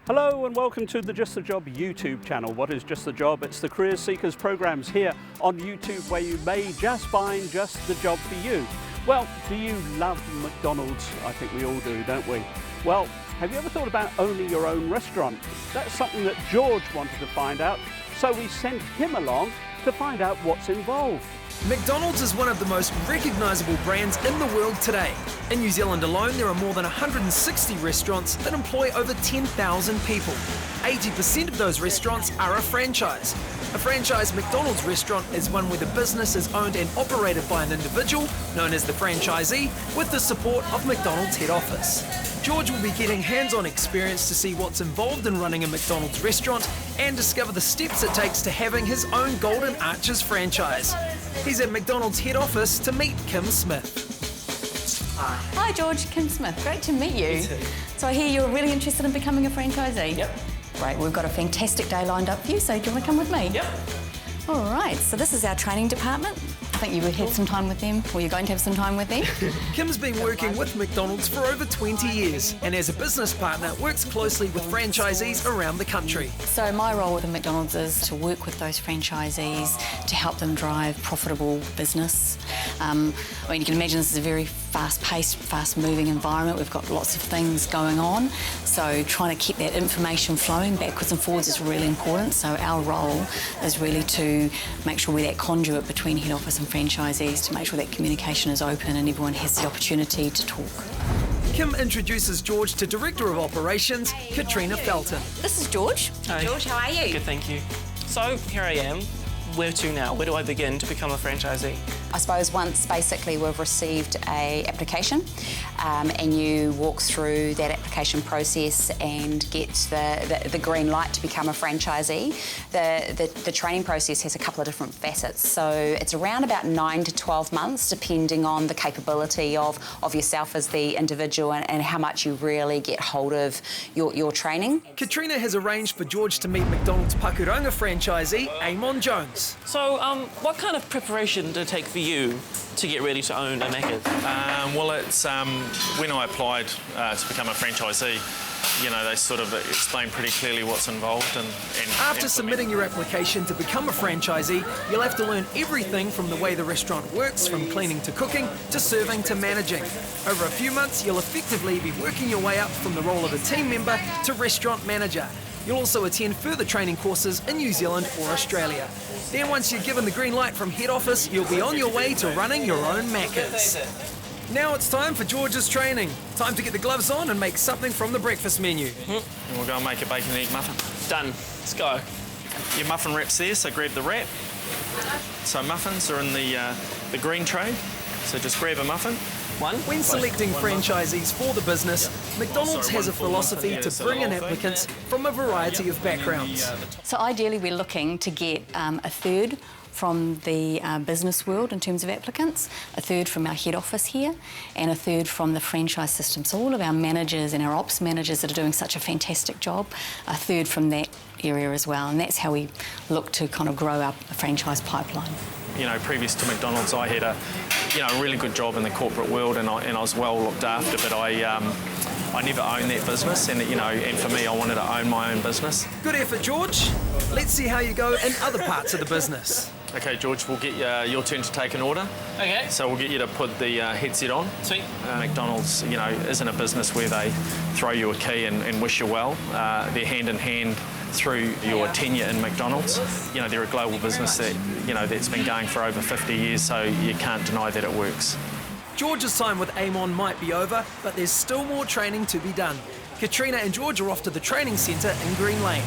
Hello and welcome to the Just the Job YouTube channel. What is Just the Job? It's the Career Seekers programs here on YouTube where you may just find just the job for you. Well, do you love McDonald's? I think we all do, don't we? Well, have you ever thought about owning your own restaurant? That's something that George wanted to find out, so we sent him along to find out what's involved. McDonald's is one of the most recognisable brands in the world today. In New Zealand alone, there are more than 160 restaurants that employ over 10,000 people. 80% of those restaurants are a franchise. A franchise McDonald's restaurant is one where the business is owned and operated by an individual, known as the franchisee, with the support of McDonald's head office. George will be getting hands-on experience to see what's involved in running a McDonald's restaurant and discover the steps it takes to having his own Golden Arches franchise. He's at McDonald's head office to meet Kim Smith. Hi George, Kim Smith, great to meet you. Me too. So I hear you're really interested in becoming a franchisee? Yep. Great, we've got a fantastic day lined up for you, so do you want to come with me? Yep. All right, so this is our training department. I think you would have some time with them, or you're going to have some time with them. Kim's been working with McDonald's for over 20 years and as a business partner works closely with franchisees around the country. So my role with McDonald's is to work with those franchisees to help them drive profitable business. I mean, you can imagine this is a very fast-paced, fast-moving environment. We've got lots of things going on, so trying to keep that information flowing backwards and forwards is really important. So our role is really to make sure we're that conduit between head office and franchisees to make sure that communication is open and everyone has the opportunity to talk. Kim introduces George to Director of Operations, Katrina Felton. This is George. Hi. George, how are you? Good, thank you. So, here I am. Where to now? Where do I begin to become a franchisee? I suppose once basically we've received a application and you walk through that application process and get the green light to become a franchisee, the training process has a couple of different facets. So it's around about 9 to 12 months depending on the capability of yourself as the individual and how much you really get hold of your training. Katrina has arranged for George to meet McDonald's Pakuranga franchisee, Amon Jones. So, what kind of preparation did it take for you to get ready to own a Macca? Well, it's when I applied to become a franchisee, you know, they sort of explained pretty clearly what's involved. And After submitting your application to become a franchisee, you'll have to learn everything from the way the restaurant works, from cleaning to cooking, to serving to managing. Over a few months, you'll effectively be working your way up from the role of a team member to restaurant manager. You'll also attend further training courses in New Zealand or Australia. Then once you're given the green light from head office, you'll be on your way to running your own Maccas. Now it's time for George's training. Time to get the gloves on and make something from the breakfast menu. And we'll go and make a bacon and egg muffin. Done. Let's go. Your muffin wrap's there, so grab the wrap. So muffins are in the green tray, so just grab a muffin. When selecting franchisees for the business, McDonald's has a philosophy to bring in applicants from a variety of backgrounds. So ideally we're looking to get a third from the business world in terms of applicants, a third from our head office here, and a third from the franchise system. So all of our managers and our ops managers that are doing such a fantastic job, a third from that area as well. And that's how we look to kind of grow our franchise pipeline. You know, previous to McDonald's, I had a really good job in the corporate world, and I was well looked after. But I never owned that business, and and for me, I wanted to own my own business. Good effort, George. Let's see how you go in other parts of the business. Okay, George, we'll get your turn to take an order. Okay. So we'll get you to put the headset on. Sweet. McDonald's, isn't a business where they throw you a key and wish you well. They're hand in hand through your tenure in McDonald's. They're a global business that's been going for over 50 years, so you can't deny that it works. George's time with Amon might be over, but there's still more training to be done. Katrina and George are off to the training centre in Green Lane.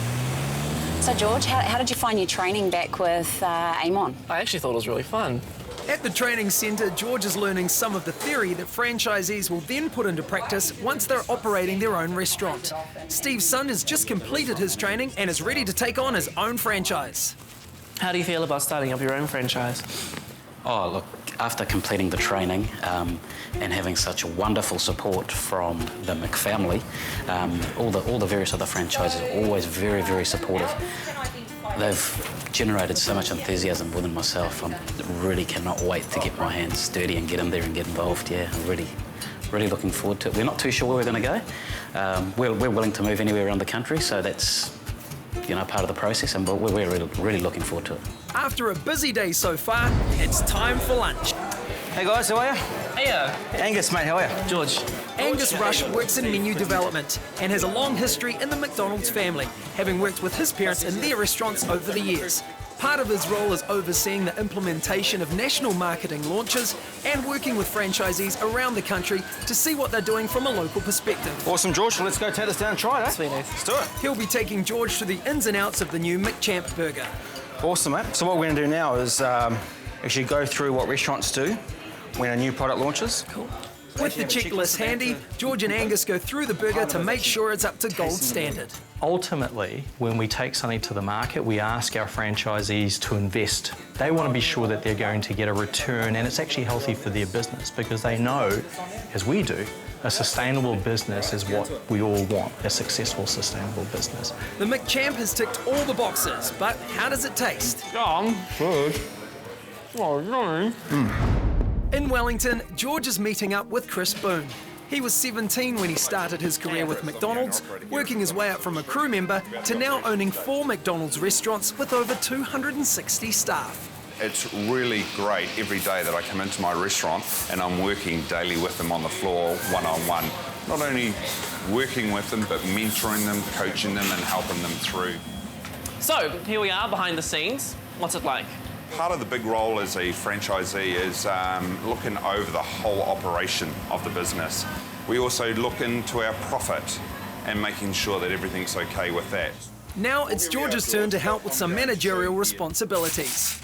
So George, how did you find your training back with Amon? I actually thought it was really fun. At the training centre, George is learning some of the theory that franchisees will then put into practice once they're operating their own restaurant. Steve's son has just completed his training and is ready to take on his own franchise. How do you feel about starting up your own franchise? Oh, look, after completing the training and having such wonderful support from the McFamily, all the various other franchises are always very, very supportive. They've generated so much enthusiasm within myself. I really cannot wait to get my hands dirty and get in there and get involved. Yeah, I'm really looking forward to it. We're not too sure where we're going to go. We're willing to move anywhere around the country, so that's part of the process, and we're really looking forward to it. After a busy day so far, it's time for lunch. Hey guys, how are you? Hey, Angus, mate, how are you? George. Angus Rush works in menu development and has a long history in the McDonald's family, having worked with his parents in their restaurants over the years. Part of his role is overseeing the implementation of national marketing launches and working with franchisees around the country to see what they're doing from a local perspective. Awesome, George. Let's go take this down and try it, eh? Sweet. Let's do it. He'll be taking George through the ins and outs of the new McChamp burger. Awesome, mate. So what we're going to do now is actually go through what restaurants do when a new product launches. Cool. With the checklist handy, George and Angus go through the burger to make sure it's up to gold standard. Ultimately, when we take something to the market, we ask our franchisees to invest. They want to be sure that they're going to get a return, and it's actually healthy for their business, because they know, as we do, a sustainable business is what we all want, a successful, sustainable business. The McChamp has ticked all the boxes, but how does it taste? Good. Oh, no. In Wellington, George is meeting up with Chris Boone. He was 17 when he started his career with McDonald's, working his way up from a crew member to now owning 4 McDonald's restaurants with over 260 staff. It's really great every day that I come into my restaurant and I'm working daily with them on the floor, one-on-one. Not only working with them, but mentoring them, coaching them and helping them through. So, here we are behind the scenes. What's it like? Part of the big role as a franchisee is looking over the whole operation of the business. We also look into our profit and making sure that everything's okay with that. Now it's George's turn to help with some managerial responsibilities.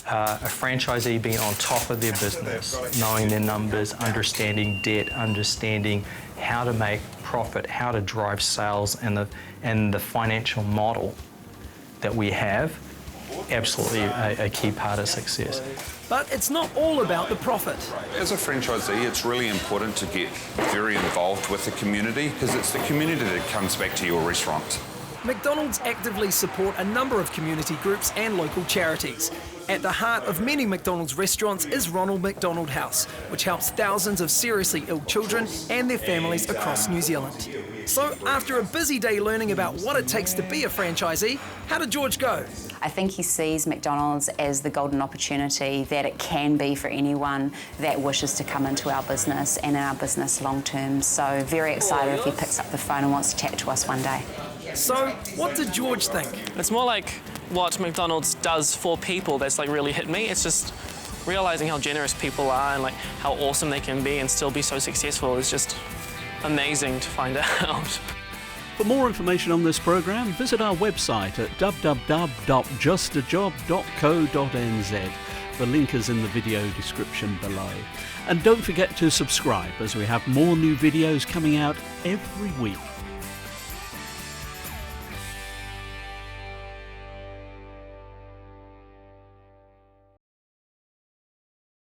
A franchisee being on top of their business, knowing their numbers, understanding debt, understanding how to make profit, how to drive sales, and the financial model that we have, absolutely a key part of success. But it's not all about the profit. As a franchisee, it's really important to get very involved with the community, because it's the community that comes back to your restaurant. McDonald's actively support a number of community groups and local charities. At the heart of many McDonald's restaurants is Ronald McDonald House, which helps thousands of seriously ill children and their families across New Zealand. So after a busy day learning about what it takes to be a franchisee, how did George go? I think he sees McDonald's as the golden opportunity that it can be for anyone that wishes to come into our business and in our business long term. So very excited if he picks up the phone and wants to chat to us one day. So what did George think? It's more like what McDonald's does for people that's like really hit me. It's just realizing how generous people are and like how awesome they can be and still be so successful is just amazing to find out. For more information on this program, visit our website at www.justajob.co.nz. The link is in the video description below. And don't forget to subscribe, as we have more new videos coming out every week.